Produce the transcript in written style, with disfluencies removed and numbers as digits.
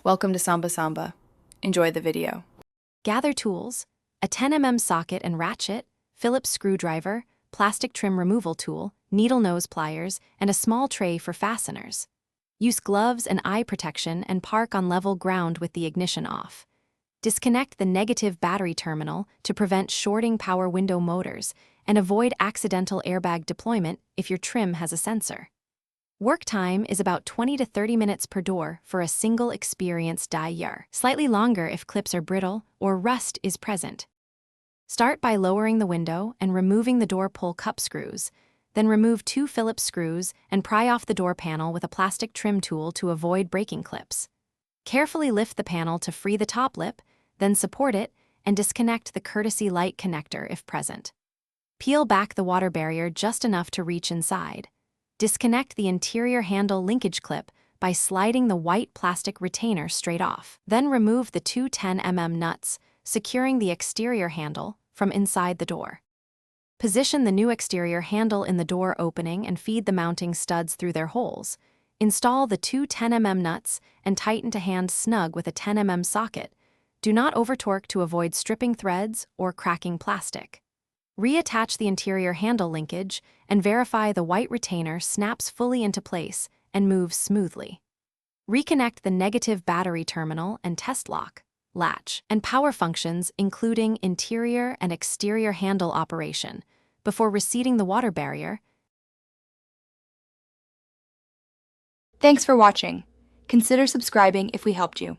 Welcome to Samba Samba. Enjoy the video. Gather tools, a 10 mm socket and ratchet, Phillips screwdriver, plastic trim removal tool, needle nose pliers, and a small tray for fasteners. Use gloves and eye protection and park on level ground with the ignition off. Disconnect the negative battery terminal to prevent shorting power window motors and avoid accidental airbag deployment if your trim has a sensor. Work time is about 20 to 30 minutes per door for a single experienced dyer, slightly longer if clips are brittle or rust is present. Start by lowering the window and removing the door pull cup screws, then remove 2 Phillips screws and pry off the door panel with a plastic trim tool to avoid breaking clips. Carefully lift the panel to free the top lip, then support it and disconnect the courtesy light connector if present. Peel back the water barrier just enough to reach inside. Disconnect the interior handle linkage clip by sliding the white plastic retainer straight off. Then remove the 2 10 mm nuts, securing the exterior handle from inside the door. Position the new exterior handle in the door opening and feed the mounting studs through their holes. Install the 2 10 mm nuts and tighten to hand snug with a 10 mm socket. Do not over-torque to avoid stripping threads or cracking plastic. Reattach the interior handle linkage and verify the white retainer snaps fully into place and moves smoothly. Reconnect the negative battery terminal and test lock, latch, and power functions including interior and exterior handle operation before reseating the water barrier. Thanks for watching. Consider subscribing if we helped you.